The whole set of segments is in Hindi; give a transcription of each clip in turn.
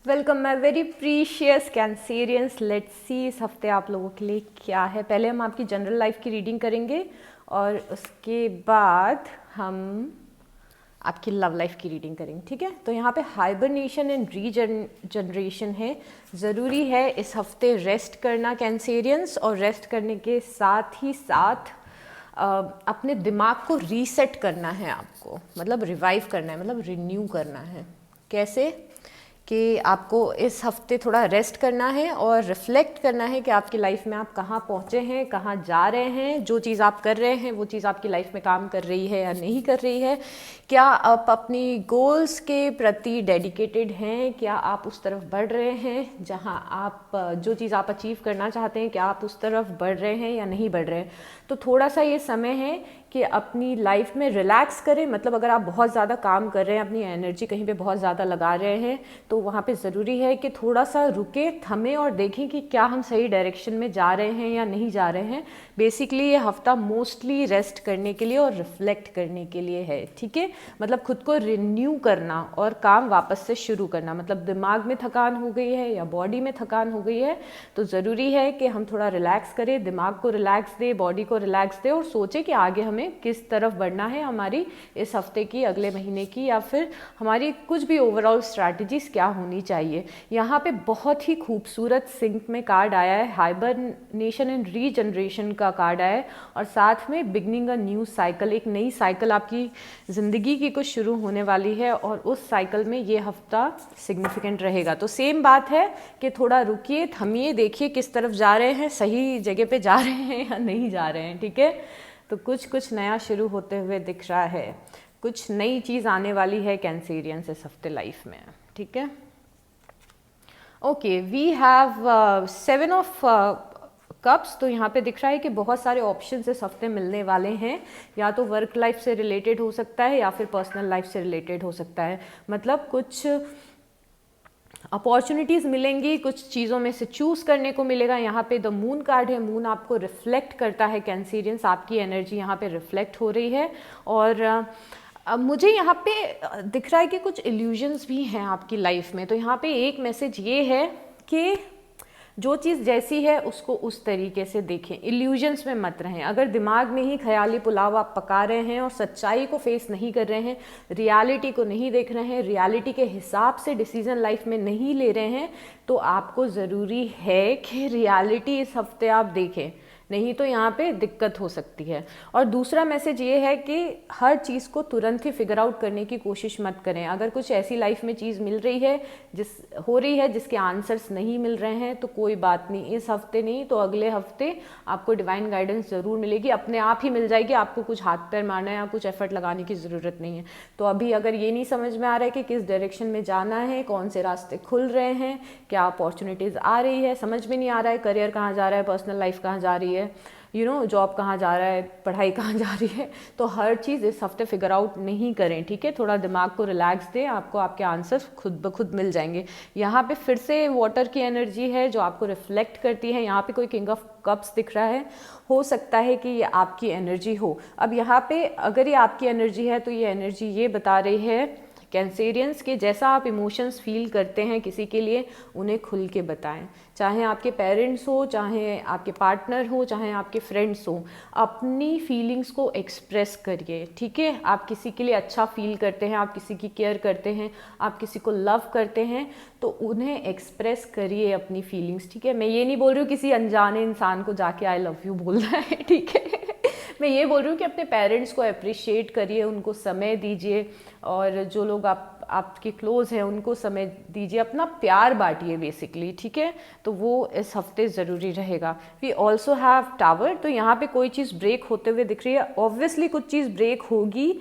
Welcome my very precious Cancerians. Let's see इस हफ्ते आप लोगों के लिए क्या है। पहले हम आपकी जनरल लाइफ की रीडिंग करेंगे और उसके बाद हम आपकी लव लाइफ की रीडिंग करेंगे, ठीक है। तो यहाँ पे हाइबरनेशन एंड रीजनरेशन है। ज़रूरी है इस हफ्ते रेस्ट करना कैंसेरियंस, और रेस्ट करने के साथ ही साथ अपने दिमाग को रीसेट करना है आपको, मतलब रिवाइव करना है, मतलब रिन्यू करना है। कैसे कि आपको इस हफ्ते थोड़ा रेस्ट करना है और रिफ्लेक्ट करना है कि आपकी लाइफ में आप कहाँ पहुँचे हैं, कहाँ जा रहे हैं, जो चीज़ आप कर रहे हैं वो चीज़ आपकी लाइफ में काम कर रही है या नहीं कर रही है, क्या आप अपनी गोल्स के प्रति डेडिकेटेड हैं, क्या आप उस तरफ बढ़ रहे हैं जहाँ आप जो चीज़ आप अचीव करना चाहते हैं, क्या आप उस तरफ बढ़ रहे हैं या नहीं बढ़ रहे हैं। तो थोड़ा सा ये समय है कि अपनी लाइफ में रिलैक्स करें। मतलब अगर आप बहुत ज़्यादा काम कर रहे हैं, अपनी एनर्जी कहीं पे बहुत ज़्यादा लगा रहे हैं, तो वहाँ पे ज़रूरी है कि थोड़ा सा रुके, थमें और देखें कि क्या हम सही डायरेक्शन में जा रहे हैं या नहीं जा रहे हैं। बेसिकली ये हफ्ता मोस्टली रेस्ट करने के लिए और रिफ्लेक्ट करने के लिए है, ठीक है। मतलब खुद को रिन्यू करना और काम वापस से शुरू करना। मतलब दिमाग में थकान हो गई है या बॉडी में थकान हो गई है तो ज़रूरी है कि हम थोड़ा रिलैक्स करें, दिमाग को रिलैक्स दे, बॉडी को रिलैक्स दे, और सोचें कि आगे हमें किस तरफ बढ़ना है, हमारी इस हफ्ते की, अगले महीने की, या फिर हमारी कुछ भी ओवरऑल स्ट्रैटेजीज क्या होनी चाहिए। यहाँ पे बहुत ही खूबसूरत सिंक में कार्ड आया है, हाइबरनेशन एंड रीजनरेशन का कार्ड आया है, और साथ में बिगनिंग अ न्यू साइकिल, एक नई साइकिल आपकी ज़िंदगी की कुछ शुरू होने वाली है, और उस साइकिल में ये हफ्ता सिग्निफिकेंट रहेगा। तो सेम बात है कि थोड़ा रुकिए, थमिए, देखिए किस तरफ जा रहे हैं, सही जगह पे जा रहे हैं या नहीं जा रहे हैं, ठीक है। तो कुछ नया शुरू होते हुए दिख रहा है, कुछ नई चीज़ आने वाली है कैंसेरियंस इस हफ्ते लाइफ में, ठीक है। Okay, we have 7 of cups. तो यहाँ पे दिख रहा है कि बहुत सारे ऑप्शंस इस हफ्ते मिलने वाले हैं, या तो वर्क लाइफ से रिलेटेड हो सकता है या फिर पर्सनल लाइफ से रिलेटेड हो सकता है। मतलब कुछ अपॉर्चुनिटीज़ मिलेंगी, कुछ चीज़ों में से चूज़ करने को मिलेगा। यहाँ पे द मून कार्ड है, मून आपको रिफ्लेक्ट करता है कैंसेरियंस, आपकी एनर्जी यहाँ पे रिफ्लेक्ट हो रही है। और अब मुझे यहाँ पे दिख रहा है कि कुछ इल्यूजन्स भी हैं आपकी लाइफ में। तो यहाँ पे एक मैसेज ये है कि जो चीज़ जैसी है उसको उस तरीके से देखें, इल्यूजन्स में मत रहें। अगर दिमाग में ही ख्याली पुलाव आप पका रहे हैं और सच्चाई को फेस नहीं कर रहे हैं, रियलिटी को नहीं देख रहे हैं, रियलिटी के हिसाब से डिसीजन लाइफ में नहीं ले रहे हैं, तो आपको ज़रूरी है कि रियलिटी इस हफ्ते आप देखें, नहीं तो यहाँ पे दिक्कत हो सकती है। और दूसरा मैसेज ये है कि हर चीज़ को तुरंत ही फिगर आउट करने की कोशिश मत करें। अगर कुछ ऐसी लाइफ में चीज़ मिल रही है जिसके आंसर्स नहीं मिल रहे हैं, तो कोई बात नहीं, इस हफ्ते नहीं तो अगले हफ्ते आपको डिवाइन गाइडेंस ज़रूर मिलेगी, अपने आप ही मिल जाएगी। आपको कुछ हाथ पैर मारना है या कुछ एफर्ट लगाने की ज़रूरत नहीं है। तो अभी अगर ये नहीं समझ में आ रहा है कि किस डायरेक्शन में जाना है, कौन से रास्ते खुल रहे हैं, क्या अपॉर्चुनिटीज़ आ रही है, समझ में नहीं आ रहा है, करियर कहाँ जा रहा है, पर्सनल लाइफ कहाँ जा रही है, जॉब कहाँ जा रहा है, पढ़ाई कहाँ जा रही है, तो हर चीज़ इस हफ्ते फिगर आउट नहीं करें, ठीक है। थोड़ा दिमाग को रिलैक्स दें, आपको आपके आंसर्स खुद ब खुद मिल जाएंगे। यहाँ पे फिर से वाटर की एनर्जी है जो आपको रिफ्लेक्ट करती है। यहाँ पे कोई किंग ऑफ कप्स दिख रहा है, हो सकता है कि ये आपकी एनर्जी हो। अब यहाँ पे अगर ये आपकी एनर्जी है तो ये एनर्जी ये बता रही है कैंसेरियंस के जैसा आप इमोशंस फील करते हैं किसी के लिए, उन्हें खुल के बताएं। चाहे आपके पेरेंट्स हो, चाहे आपके पार्टनर हो, चाहे आपके फ्रेंड्स हो, अपनी फीलिंग्स को एक्सप्रेस करिए, ठीक है। आप किसी के लिए अच्छा फील करते हैं, आप किसी की केयर करते हैं, आप किसी को लव करते हैं, तो उन्हें एक्सप्रेस करिए अपनी फीलिंग्स, ठीक है। मैं ये नहीं बोल रही हूँ किसी अनजाने इंसान को जाके आई लव यू बोलना है, ठीक है। मैं ये बोल रही हूँ कि अपने पेरेंट्स को अप्रिशिएट करिए, उनको समय दीजिए, और जो लोग आपके क्लोज हैं उनको समय दीजिए, अपना प्यार बांटिए बेसिकली, ठीक है। तो वो इस हफ्ते ज़रूरी रहेगा। We also have tower. तो यहाँ पे कोई चीज़ ब्रेक होते हुए दिख रही है, ऑब्वियसली कुछ चीज़ ब्रेक होगी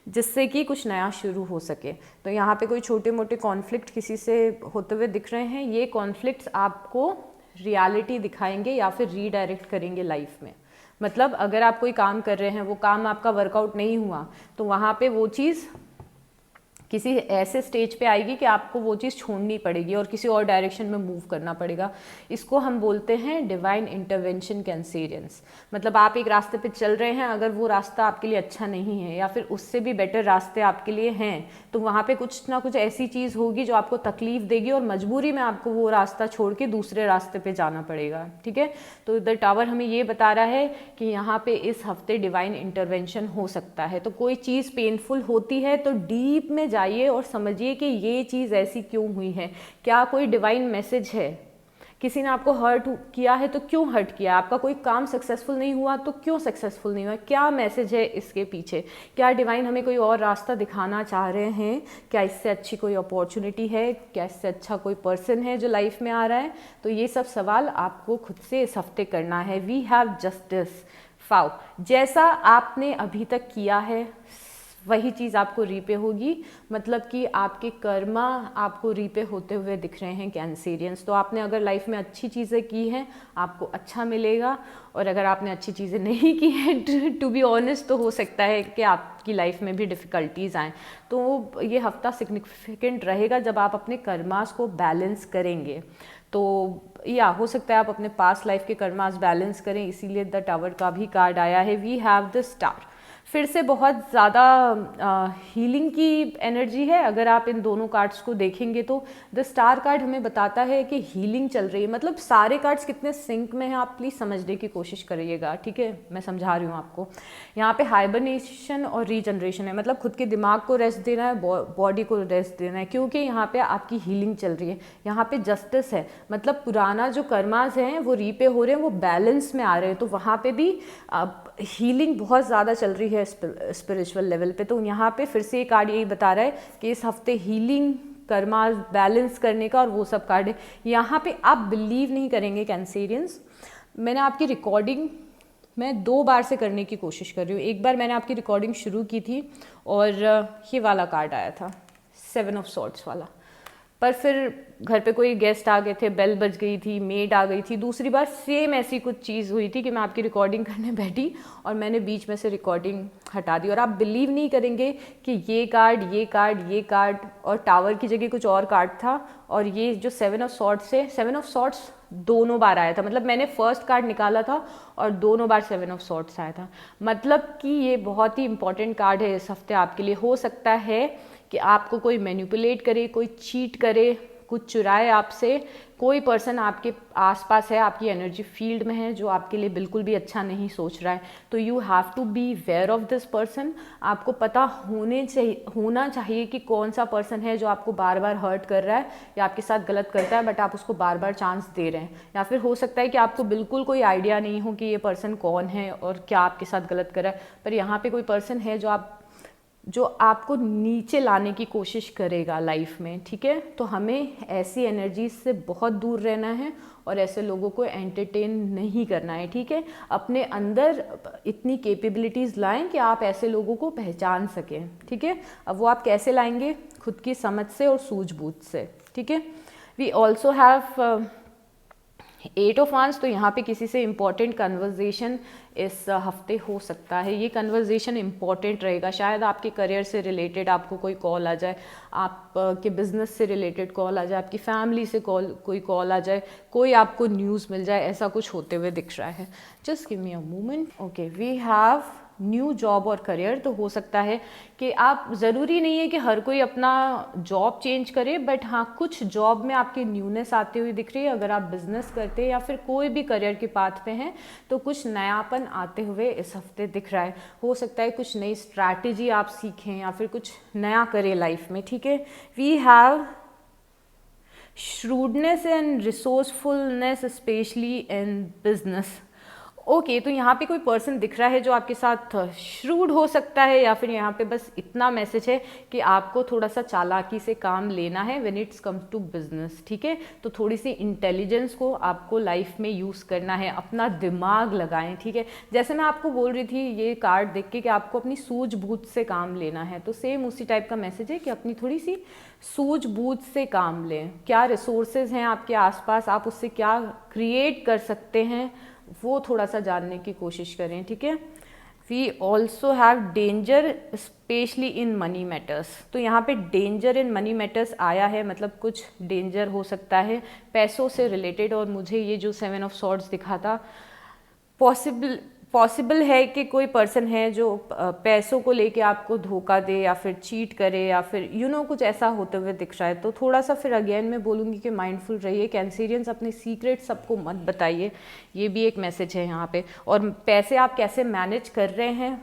जिससे कि कुछ नया शुरू हो सके। तो यहाँ पे कोई छोटे मोटे कॉन्फ्लिक्ट किसी से होते हुए दिख रहे हैं, ये कॉन्फ्लिक्ट्स आपको रियलिटी दिखाएंगे या फिर रीडायरेक्ट करेंगे लाइफ में। मतलब अगर आप कोई काम कर रहे हैं, वो काम आपका वर्कआउट नहीं हुआ, तो वहाँ पे वो चीज़ किसी ऐसे स्टेज पे आएगी कि आपको वो चीज़ छोड़नी पड़ेगी और किसी और डायरेक्शन में मूव करना पड़ेगा। इसको हम बोलते हैं डिवाइन इंटरवेंशन कैंसेरियंस। मतलब आप एक रास्ते पे चल रहे हैं, अगर वो रास्ता आपके लिए अच्छा नहीं है या फिर उससे भी बेटर रास्ते आपके लिए हैं, तो वहाँ पे कुछ ना कुछ ऐसी चीज़ होगी जो आपको तकलीफ देगी और मजबूरी में आपको वो रास्ता छोड़ के दूसरे रास्ते पे जाना पड़ेगा। ठीक है, तो द टावर हमें ये बता रहा है कि यहाँ पे इस हफ्ते डिवाइन इंटरवेंशन हो सकता है। तो कोई चीज़ पेनफुल होती है तो डीप में जाइए और समझिए कि ये चीज़ ऐसी क्यों हुई है, क्या कोई डिवाइन मैसेज है, किसी ने आपको हर्ट किया है तो क्यों हर्ट किया, आपका कोई काम सक्सेसफुल नहीं हुआ तो क्यों सक्सेसफुल नहीं हुआ, क्या मैसेज है इसके पीछे, क्या डिवाइन हमें कोई और रास्ता दिखाना चाह रहे हैं, क्या इससे अच्छी कोई अपॉर्चुनिटी है, क्या इससे अच्छा कोई पर्सन है जो लाइफ में आ रहा है। तो ये सब सवाल आपको खुद से इस हफ्ते करना है। वी हैव जस्टिस फाउ, जैसा आपने अभी तक किया है वही चीज़ आपको रीपे होगी। मतलब कि आपके कर्मा आपको रीपे होते हुए दिख रहे हैं कैंसेरियंस। तो आपने अगर लाइफ में अच्छी चीज़ें की हैं आपको अच्छा मिलेगा, और अगर आपने अच्छी चीज़ें नहीं की हैं टू बी ऑनेस्ट, तो हो सकता है कि आपकी लाइफ में भी डिफ़िकल्टीज़ आएँ। तो ये हफ्ता सिग्निफिकेंट रहेगा जब आप अपने कर्मास को बैलेंस करेंगे। तो या हो सकता है आप अपने पास्ट लाइफ के कर्मास बैलेंस करें, इसीलिए द टावर का भी कार्ड आया है। वी हैव द स्टार, फिर से बहुत ज़्यादा हीलिंग की एनर्जी है। अगर आप इन दोनों कार्ड्स को देखेंगे तो द स्टार कार्ड हमें बताता है कि हीलिंग चल रही है। मतलब सारे कार्ड्स कितने सिंक में हैं आप प्लीज़ समझने की कोशिश करिएगा। ठीक है, मैं समझा रही हूँ आपको। यहाँ पे हाइबरनेशन और रीजनरेशन है, मतलब खुद के दिमाग को रेस्ट देना है, बॉडी को रेस्ट देना है, क्योंकि यहाँ पे आपकी हीलिंग चल रही है। यहाँ पे जस्टिस है, मतलब पुराना जो कर्मास हैं वो रीपे हो रहे हैं, वो बैलेंस में आ रहे हैं। तो वहाँ पे भी हीलिंग बहुत ज़्यादा चल रही है स्पिरिचुअल लेवल पे। तो यहाँ पे फिर से ये कार्ड यही बता रहा है कि इस हफ्ते हीलिंग, कर्मा बैलेंस करने का और वो सब कार्ड है। यहाँ पे आप बिलीव नहीं करेंगे कैंसेरियंस, मैंने आपकी रिकॉर्डिंग मैं 2 बार से करने की कोशिश कर रही हूँ। एक बार मैंने आपकी रिकॉर्डिंग शुरू की थी और ये वाला कार्ड आया था 7 ऑफ सॉर्ड्स वाला, पर फिर घर पे कोई गेस्ट आ गए थे, बेल बज गई थी, मेड आ गई थी। दूसरी बार सेम ऐसी कुछ चीज़ हुई थी कि मैं आपकी रिकॉर्डिंग करने बैठी और मैंने बीच में से रिकॉर्डिंग हटा दी। और आप बिलीव नहीं करेंगे कि ये कार्ड, ये कार्ड, ये कार्ड और टावर की जगह कुछ और कार्ड था, और ये जो 7 ऑफ सॉर्ड्स है, 7 ऑफ सॉर्ड्स दोनों बार आया था। मतलब मैंने फर्स्ट कार्ड निकाला था और दोनों बार 7 ऑफ सॉर्ड्स आया था। मतलब कि ये बहुत ही इंपॉर्टेंट कार्ड है इस हफ्ते आपके लिए। हो सकता है कि आपको कोई मैनिपुलेट करे, कोई चीट करे, कुछ चुराए आपसे, कोई पर्सन आपके आसपास है, आपकी एनर्जी फील्ड में है जो आपके लिए बिल्कुल भी अच्छा नहीं सोच रहा है। तो you have to be aware of this person. आपको पता होना चाहिए कि कौन सा पर्सन है जो आपको बार बार हर्ट कर रहा है या आपके साथ गलत करता है, बट आप उसको बार बार चांस दे रहे हैं। या फिर हो सकता है कि आपको बिल्कुल कोई आइडिया नहीं हो कि ये पर्सन कौन है और क्या आपके साथ गलत कर रहा है, पर यहाँ पे कोई पर्सन है जो आपको नीचे लाने की कोशिश करेगा लाइफ में। ठीक है, तो हमें ऐसी एनर्जी से बहुत दूर रहना है और ऐसे लोगों को एंटरटेन नहीं करना है। ठीक है, अपने अंदर इतनी कैपेबिलिटीज़ लाएं कि आप ऐसे लोगों को पहचान सकें। ठीक है, अब वो आप कैसे लाएंगे? खुद की समझ से और सूझबूझ से। ठीक है, we also have 8 of wands. तो यहाँ पे किसी से इम्पॉर्टेंट कन्वर्जेशन इस हफ्ते हो सकता है। ये कन्वर्जेशन इम्पॉर्टेंट रहेगा, शायद आपके करियर से रिलेटेड आपको कोई कॉल आ जाए, आपके बिजनेस से रिलेटेड कॉल आ जाए, आपकी फैमिली से कोई कॉल आ जाए, कोई आपको न्यूज़ मिल जाए, ऐसा कुछ होते हुए दिख रहा है। Just give me a moment. Okay, we have new job और करियर। तो हो सकता है कि आप, ज़रूरी नहीं है कि हर कोई अपना जॉब चेंज करे, बट हाँ कुछ जॉब में आपकी न्यूनेस आती हुई दिख रही है। अगर आप बिजनेस करते हैं या फिर कोई भी करियर के पाथ पे हैं तो कुछ नयापन आते हुए इस हफ्ते दिख रहा है। हो सकता है कुछ नई स्ट्रैटेजी आप सीखें या फिर कुछ नया करें लाइफ में। ठीक है, we have shrewdness and resourcefulness specially in business. Okay, तो यहाँ पे कोई पर्सन दिख रहा है जो आपके साथ श्रूड हो सकता है, या फिर यहाँ पे बस इतना मैसेज है कि आपको थोड़ा सा चालाकी से काम लेना है when it's comes to business. ठीक है, तो थोड़ी सी इंटेलिजेंस को आपको लाइफ में यूज़ करना है, अपना दिमाग लगाएं। ठीक है, जैसे मैं आपको बोल रही थी ये कार्ड देख के कि आपको अपनी सूझबूझ से काम लेना है, तो सेम उसी टाइप का मैसेज है कि अपनी थोड़ी सी सूझबूझ से काम लें। क्या रिसोर्सेज हैं आपके आसपास, आप उससे क्या क्रिएट कर सकते हैं, वो थोड़ा सा जानने की कोशिश करें। ठीक है, we also have danger specially in money matters. तो यहाँ पे डेंजर इन मनी मैटर्स आया है, मतलब कुछ डेंजर हो सकता है पैसों से रिलेटेड। और मुझे ये जो 7 ऑफ सॉर्ड्स दिखा था, पॉसिबल है कि कोई पर्सन है जो पैसों को लेके आपको धोखा दे या फिर चीट करे या फिर कुछ ऐसा होते हुए दिख रहा है। तो थोड़ा सा फिर अगेन मैं बोलूँगी कि माइंडफुल रहिए कैंसेरियंस, अपने सीक्रेट सबको मत बताइए, ये भी एक मैसेज है यहाँ पे। और पैसे आप कैसे मैनेज कर रहे हैं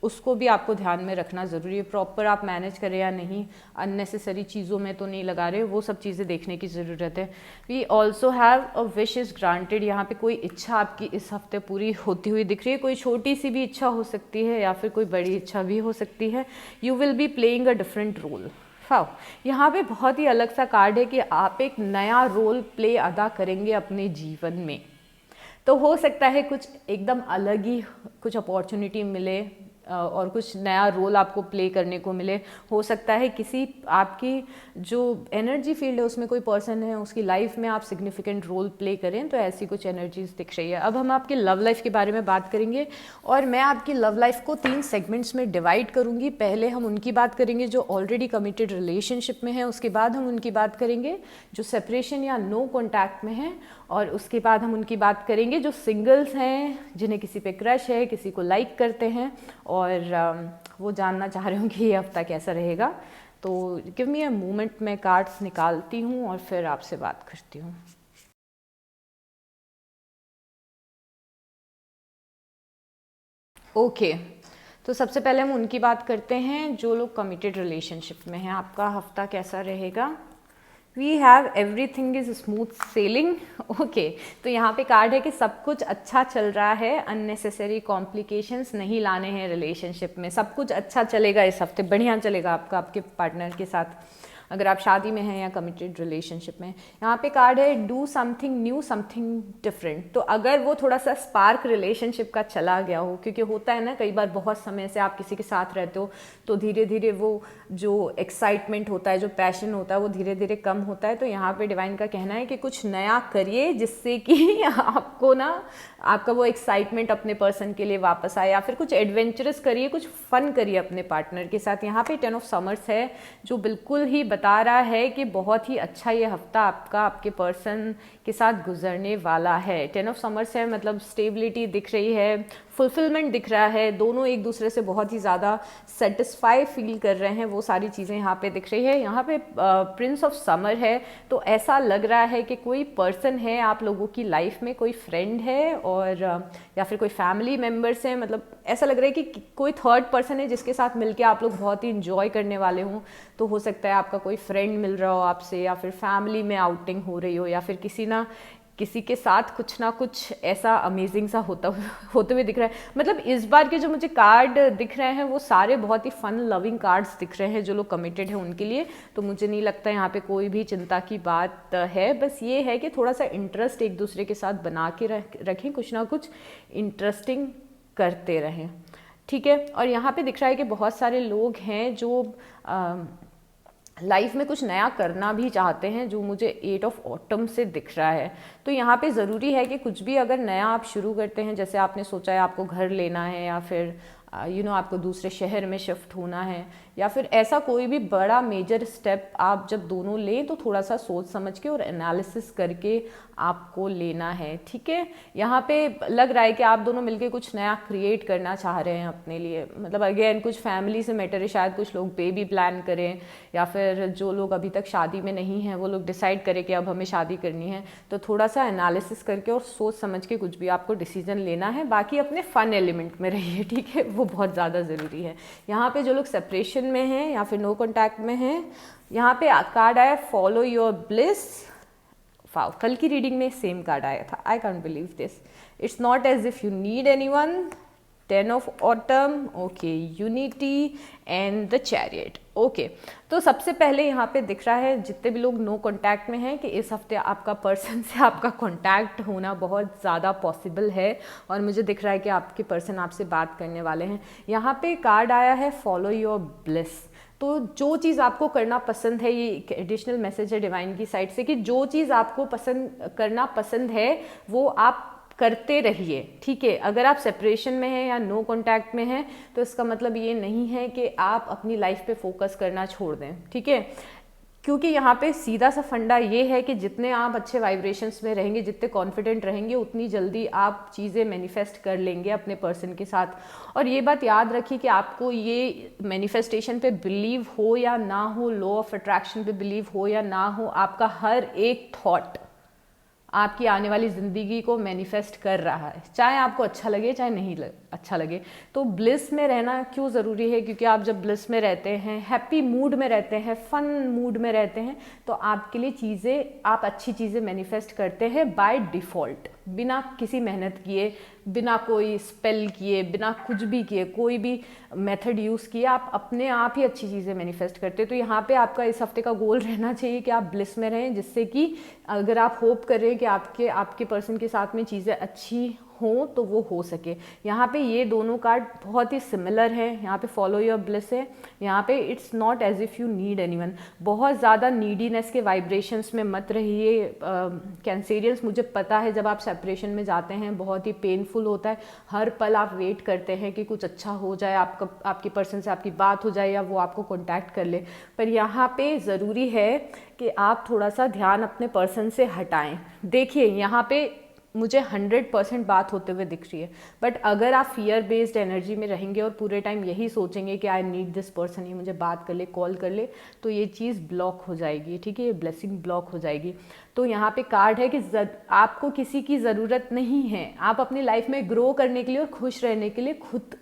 उसको भी आपको ध्यान में रखना ज़रूरी है, प्रॉपर आप मैनेज करें या नहीं, अननेसेसरी चीज़ों में तो नहीं लगा रहे, वो सब चीज़ें देखने की ज़रूरत है। We also have a wish is granted. यहाँ पे कोई इच्छा आपकी इस हफ्ते पूरी होती हुई दिख रही है, कोई छोटी सी भी इच्छा हो सकती है या फिर कोई बड़ी इच्छा भी हो सकती है। You will be playing a different role. हाँ, यहाँ पे बहुत ही अलग सा कार्ड है कि आप एक नया रोल प्ले अदा करेंगे अपने जीवन में। तो हो सकता है कुछ एकदम अलग ही कुछ अपॉर्चुनिटी मिले और कुछ नया रोल आपको प्ले करने को मिले। हो सकता है किसी आपकी जो एनर्जी फील्ड है उसमें कोई पर्सन है, उसकी लाइफ में आप सिग्निफिकेंट रोल प्ले करें, तो ऐसी कुछ एनर्जीज दिख रही है। अब हम आपकी लव लाइफ के बारे में बात करेंगे और मैं आपकी लव लाइफ को 3 सेगमेंट्स में डिवाइड करूंगी। पहले हम उनकी बात करेंगे जो ऑलरेडी कमिटेड रिलेशनशिप में है, उसके बाद हम उनकी बात करेंगे जो सेपरेशन या नो कॉन्टैक्ट में है, और उसके बाद हम उनकी बात करेंगे जो सिंगल्स हैं, जिन्हें किसी पे क्रश है, किसी को लाइक करते हैं और वो जानना चाह रहे होंगे ये हफ्ता कैसा रहेगा। तो गिव मी अ मोमेंट, मैं कार्ड्स निकालती हूँ और फिर आपसे बात करती हूँ। ओके, तो सबसे पहले हम उनकी बात करते हैं जो लोग कमिटेड रिलेशनशिप में हैं। आपका हफ्ता कैसा रहेगा? We have everything is smooth sailing. Okay, तो यहाँ पे कार्ड है कि सब कुछ अच्छा चल रहा है, अननेसेसरी कॉम्प्लिकेशंस नहीं लाने हैं रिलेशनशिप में, सब कुछ अच्छा चलेगा इस हफ्ते, बढ़िया चलेगा आपका आपके पार्टनर के साथ, अगर आप शादी में हैं या कमिटेड रिलेशनशिप में। यहाँ पे कार्ड है do something new, something different. तो अगर वो थोड़ा सा स्पार्क रिलेशनशिप का चला गया हो, क्योंकि होता है ना कई बार बहुत समय से आप किसी के साथ रहते हो तो धीरे धीरे वो जो एक्साइटमेंट होता है, जो पैशन होता है, वो धीरे धीरे कम होता है। तो यहाँ पे डिवाइन का कहना है कि कुछ नया करिए जिससे कि आपको ना आपका वो एक्साइटमेंट अपने पर्सन के लिए वापस आए, या फिर कुछ एडवेंचरस करिए, कुछ फन करिए अपने पार्टनर के साथ। यहाँ पे 10 ऑफ समर्स है जो बिल्कुल ही बता रहा है कि बहुत ही अच्छा ये हफ्ता आपका आपके पर्सन के साथ गुजरने वाला है। 10 ऑफ समर्स है मतलब स्टेबिलिटी दिख रही है, फुलफिलमेंट दिख रहा है, दोनों एक दूसरे से बहुत ही ज़्यादा सेटिस्फाई फील कर रहे हैं, वो सारी चीज़ें यहाँ पे दिख रही है। यहाँ पे प्रिंस ऑफ समर है, तो ऐसा लग रहा है कि कोई पर्सन है आप लोगों की लाइफ में, कोई फ्रेंड है और या फिर कोई फैमिली मेम्बर्स हैं, मतलब ऐसा लग रहा है कि कोई थर्ड पर्सन है जिसके साथ मिलके आप लोग बहुत ही इंजॉय करने वाले हों। तो हो सकता है आपका कोई फ्रेंड मिल रहा हो आपसे, या फिर फैमिली में आउटिंग हो रही हो, या फिर किसी के साथ कुछ ना कुछ ऐसा अमेजिंग सा होते हुए दिख रहा है। मतलब इस बार के जो मुझे कार्ड दिख रहे हैं वो सारे बहुत ही फन लविंग कार्ड्स दिख रहे हैं जो लोग कमिटेड हैं उनके लिए। तो मुझे नहीं लगता यहाँ पे कोई भी चिंता की बात है, बस ये है कि थोड़ा सा इंटरेस्ट एक दूसरे के साथ बना के रखें, कुछ ना कुछ इंटरेस्टिंग करते रहें, ठीक है। और यहाँ पे दिख रहा है कि बहुत सारे लोग हैं जो लाइफ में कुछ नया करना भी चाहते हैं, जो मुझे 8 ऑफ ऑटम से दिख रहा है। तो यहाँ पे ज़रूरी है कि कुछ भी अगर नया आप शुरू करते हैं, जैसे आपने सोचा है आपको घर लेना है, या फिर आपको दूसरे शहर में शिफ्ट होना है, या फिर ऐसा कोई भी बड़ा मेजर स्टेप आप जब दोनों लें तो थोड़ा सा सोच समझ के और एनालिसिस करके आपको लेना है, ठीक है। यहाँ पे लग रहा है कि आप दोनों मिलके कुछ नया क्रिएट करना चाह रहे हैं अपने लिए, मतलब अगेन कुछ फैमिली से मैटर है, शायद कुछ लोग बेबी प्लान करें, या फिर जो लोग अभी तक शादी में नहीं हैं वो लोग डिसाइड करें कि अब हमें शादी करनी है। तो थोड़ा सा एनालिसिस करके और सोच समझ के कुछ भी आपको डिसीजन लेना है। बाकी अपने फन एलिमेंट में रहिए, ठीक है, वो बहुत ज़्यादा ज़रूरी है। यहाँ पे जो लोग सेपरेशन में हैं या फिर नो कॉन्टैक्ट में हैं, यहाँ पे कार्ड आया फॉलो योर ब्लिस। वाव, कल की रीडिंग में सेम कार्ड आया था, I can't believe this. It's not as if you need anyone. 10 of autumn, okay, unity and the chariot. Okay, तो सबसे पहले यहाँ पे दिख रहा है जितने भी लोग नो कॉन्टैक्ट में हैं कि इस हफ्ते आपका पर्सन से आपका कॉन्टैक्ट होना बहुत ज़्यादा पॉसिबल है, और मुझे दिख रहा है कि आपके पर्सन आपसे बात करने वाले हैं। यहाँ पे कार्ड आया है फॉलो योर ब्लिस। तो जो चीज़ आपको करना पसंद है, ये एक एडिशनल मैसेज है डिवाइन की साइड से कि जो चीज़ आपको करना पसंद है वो आप करते रहिए, ठीक है। अगर आप सेपरेशन में हैं या नो कांटेक्ट में हैं तो इसका मतलब ये नहीं है कि आप अपनी लाइफ पे फोकस करना छोड़ दें, ठीक है। क्योंकि यहाँ पे सीधा सा फंडा ये है कि जितने आप अच्छे वाइब्रेशंस में रहेंगे, जितने कॉन्फिडेंट रहेंगे, उतनी जल्दी आप चीज़ें मैनिफेस्ट कर लेंगे अपने पर्सन के साथ। और ये बात याद रखिए कि आपको ये मैनिफेस्टेशन पे बिलीव हो या ना हो, लॉ ऑफ अट्रैक्शन पे बिलीव हो या ना हो, आपका हर एक थॉट आपकी आने वाली ज़िंदगी को मैनिफेस्ट कर रहा है, चाहे आपको अच्छा लगे चाहे नहीं अच्छा लगे। तो ब्लिस में रहना क्यों ज़रूरी है? क्योंकि आप जब ब्लिस में रहते हैं, हैप्पी मूड में रहते हैं, फन मूड में रहते हैं, तो आपके लिए चीज़ें, आप अच्छी चीज़ें मैनिफेस्ट करते हैं बाय डिफ़ॉल्ट, बिना किसी मेहनत किए, बिना कोई स्पेल किए, बिना कुछ भी किए, कोई भी मेथड यूज़ किए, आप अपने आप ही अच्छी चीज़ें मैनिफेस्ट करते हैं। तो यहाँ पे आपका इस हफ्ते का गोल रहना चाहिए कि आप ब्लिस में रहें, जिससे कि अगर आप होप कर रहे हैं कि आपके पर्सन के साथ में चीज़ें अच्छी हो तो वो हो सके। यहाँ पे ये दोनों कार्ड बहुत ही सिमिलर हैं। यहाँ पे फॉलो योर ब्लिस है, यहाँ पे it's not as if you need anyone. बहुत ज़्यादा नीडीनेस के वाइब्रेशंस में मत रहिए कैंसेरियंस। मुझे पता है जब आप सेपरेशन में जाते हैं बहुत ही पेनफुल होता है, हर पल आप वेट करते हैं कि कुछ अच्छा हो जाए, आपके पर्सन से आपकी बात हो जाए या वो आपको कॉन्टैक्ट कर ले। पर यहाँ पे ज़रूरी है कि आप थोड़ा सा ध्यान अपने पर्सन से हटाएं। देखिए यहाँ पे मुझे 100% बात होते हुए दिख रही है, बट अगर आप फियर बेस्ड एनर्जी में रहेंगे और पूरे टाइम यही सोचेंगे कि आई नीड दिस पर्सन, ये मुझे बात कर ले, कॉल कर ले, तो ये चीज़ ब्लॉक हो जाएगी, ठीक है, ये ब्लेसिंग ब्लॉक हो जाएगी। तो यहाँ पे कार्ड है कि आपको किसी की ज़रूरत नहीं है। आप अपनी लाइफ में ग्रो करने के लिए और खुश रहने के लिए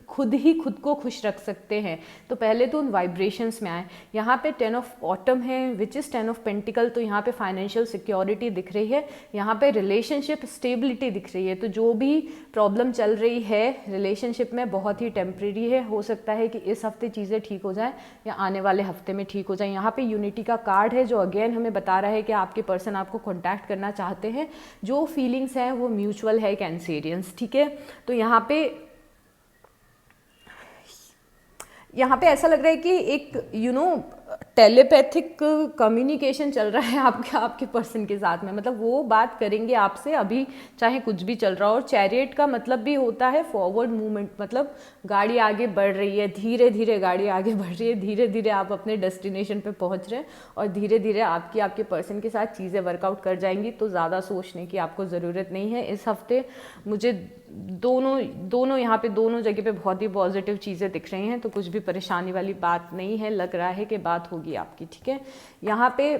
खुद ही खुद को खुश रख सकते हैं। तो पहले तो उन वाइब्रेशंस में आए। यहाँ पे 10 ऑफ ऑटम है विच इज़ 10 ऑफ पेंटिकल, तो यहाँ पे फाइनेंशियल सिक्योरिटी दिख रही है, यहाँ पे रिलेशनशिप स्टेबिलिटी दिख रही है। तो जो भी प्रॉब्लम चल रही है रिलेशनशिप में बहुत ही टेम्प्रेरी है, हो सकता है कि इस हफ्ते चीज़ें ठीक हो जाएं या आने वाले हफ्ते में ठीक हो जाएं। यहाँ पे यूनिटी का कार्ड है जो अगेन हमें बता रहा है कि आपके पर्सन आपको कॉन्टैक्ट करना चाहते हैं, जो फीलिंग्स हैं वो म्यूचुअल है कैंसेरियंस, ठीक है। तो यहाँ पे ऐसा लग रहा है कि एक टेलीपैथिक कम्युनिकेशन चल रहा है आपके पर्सन के साथ में, मतलब वो बात करेंगे आपसे अभी चाहे कुछ भी चल रहा हो। और चैरियट का मतलब भी होता है फॉरवर्ड मूवमेंट, मतलब गाड़ी आगे बढ़ रही है, धीरे धीरे गाड़ी आगे बढ़ रही है, धीरे धीरे आप अपने डेस्टिनेशन पे पहुंच रहे हैं और धीरे धीरे आपके पर्सन के साथ चीज़ें वर्कआउट कर जाएंगी। तो ज़्यादा सोचने की आपको ज़रूरत नहीं है। इस हफ्ते मुझे दोनों यहाँ पे दोनों जगह पे बहुत ही पॉजिटिव चीज़ें दिख रही हैं, तो कुछ भी परेशानी वाली बात नहीं है, लग रहा है कि बात होगी आपकी, ठीक है। यहाँ पे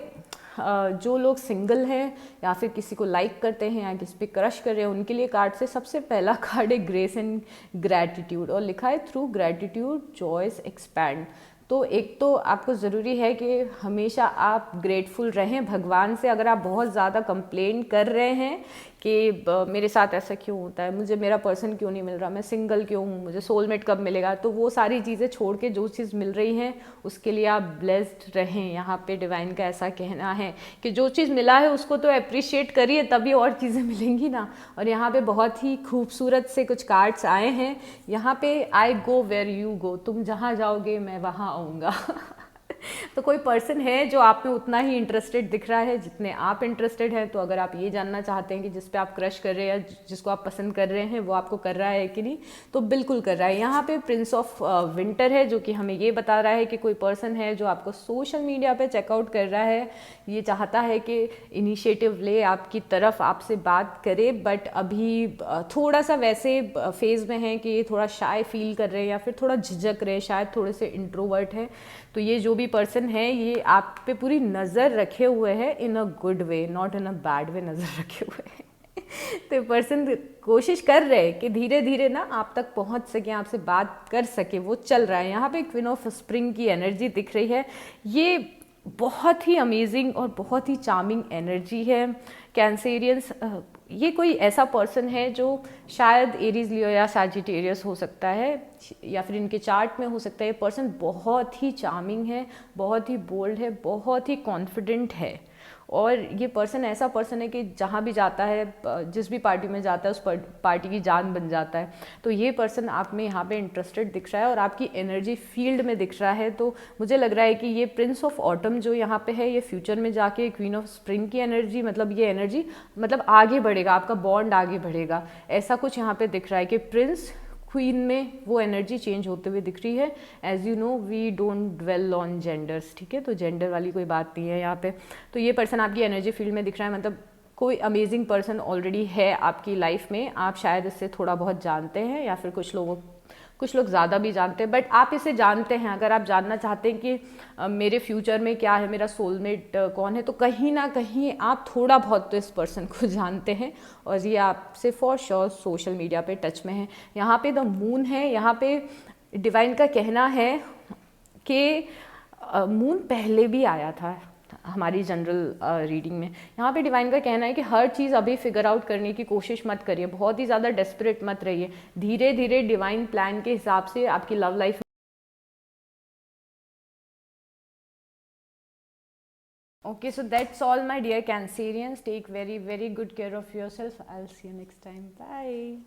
जो लोग सिंगल हैं या फिर किसी को लाइक करते हैं या किसी पे क्रश कर रहे हैं, उनके लिए कार्ड से सबसे पहला कार्ड है ग्रेस एंड ग्रैटिट्यूड, और लिखा है थ्रू ग्रैटिट्यूड जॉयस एक्सपैंड। तो एक तो आपको ज़रूरी है कि हमेशा आप ग्रेटफुल रहें भगवान से। अगर आप बहुत ज़्यादा कंप्लेन कर रहे हैं कि मेरे साथ ऐसा क्यों होता है, मुझे मेरा पर्सन क्यों नहीं मिल रहा, मैं सिंगल क्यों हूँ, मुझे सोलमेट कब मिलेगा, तो वो सारी चीज़ें छोड़ के जो चीज़ मिल रही है उसके लिए आप ब्लेस्ड रहें। यहाँ पे डिवाइन का ऐसा कहना है कि जो चीज़ मिला है उसको तो अप्रिशिएट करिए, तभी और चीज़ें मिलेंगी ना। और यहाँ पे बहुत ही खूबसूरत से कुछ कार्ड्स आए हैं। यहाँ पे आई गो वेयर यू गो, तुम जहाँ जाओगे मैं वहाँ आऊँगा। तो कोई पर्सन है जो आप में उतना ही इंटरेस्टेड दिख रहा है जितने आप इंटरेस्टेड हैं। तो अगर आप ये जानना चाहते हैं कि जिस पे आप क्रश कर रहे हैं या जिसको आप पसंद कर रहे हैं वो आपको कर रहा है कि नहीं, तो बिल्कुल कर रहा है। यहाँ पे प्रिंस ऑफ विंटर है जो कि हमें ये बता रहा है कि कोई पर्सन है जो आपको सोशल मीडिया पे चेकआउट कर रहा है, ये चाहता है कि इनिशिएटिव ले आपकी तरफ, आपसे बात करे, बट अभी थोड़ा सा वैसे फेज में है कि ये थोड़ा शाय फील कर रहे हैं या फिर थोड़ा झिझक रहे हैं, शायद थोड़े से इंट्रोवर्ट है। तो ये जो भी पर्सन है ये आप पे पूरी नज़र रखे हुए है, in a good way, not in a bad way नज़र रखे हुए हैं। तो पर्सन कोशिश कर रहे हैं कि धीरे धीरे ना आप तक पहुंच सके, आपसे बात कर सके, वो चल रहा है। यहाँ पे क्वीन ऑफ स्प्रिंग की एनर्जी दिख रही है, ये बहुत ही अमेजिंग और बहुत ही चार्मिंग एनर्जी है। कैंसेरियंस, ये कोई ऐसा पर्सन है जो शायद एरीज, लियो या सैजिटेरियस हो सकता है, या फिर इनके चार्ट में हो सकता है। ये पर्सन बहुत ही चार्मिंग है, बहुत ही बोल्ड है, बहुत ही कॉन्फिडेंट है और ये पर्सन ऐसा पर्सन है कि जहाँ भी जाता है, जिस भी पार्टी में जाता है, उस पार्टी की जान बन जाता है। तो ये पर्सन आप में यहाँ पे इंटरेस्टेड दिख रहा है और आपकी एनर्जी फील्ड में दिख रहा है। तो मुझे लग रहा है कि ये प्रिंस ऑफ ऑटम जो यहाँ पे है, ये फ्यूचर में जाके क्वीन ऑफ स्प्रिंग की एनर्जी, मतलब ये एनर्जी मतलब आगे बढ़ेगा, आपका बॉन्ड आगे बढ़ेगा, ऐसा कुछ यहाँ पे दिख रहा है कि प्रिंस क्वीन में वो एनर्जी चेंज होते हुए दिख रही है। As you know we don't dwell on genders, ठीक है, तो जेंडर वाली कोई बात नहीं है यहाँ पे। तो ये पर्सन आपकी एनर्जी फील्ड में दिख रहा है, मतलब कोई अमेजिंग पर्सन ऑलरेडी है आपकी लाइफ में, आप शायद इससे थोड़ा बहुत जानते हैं या फिर कुछ लोग ज़्यादा भी जानते हैं, बट आप इसे जानते हैं। अगर आप जानना चाहते हैं कि मेरे फ्यूचर में क्या है, मेरा सोलमेट कौन है, तो कहीं ना कहीं आप थोड़ा बहुत तो इस पर्सन को जानते हैं और ये आपसे फॉर श्योर सोशल मीडिया पे टच में है। यहाँ पे द मून है, यहाँ पे डिवाइन का कहना है कि मून पहले भी आया था हमारी जनरल रीडिंग में। यहाँ पे डिवाइन का कहना है कि हर चीज़ अभी फिगर आउट करने की कोशिश मत करिए, बहुत ही ज़्यादा डेस्परेट मत रहिए, धीरे धीरे डिवाइन प्लान के हिसाब से आपकी love life. Okay, so that's all my dear cancerians, take very very good care of yourself, I will see you next time, bye.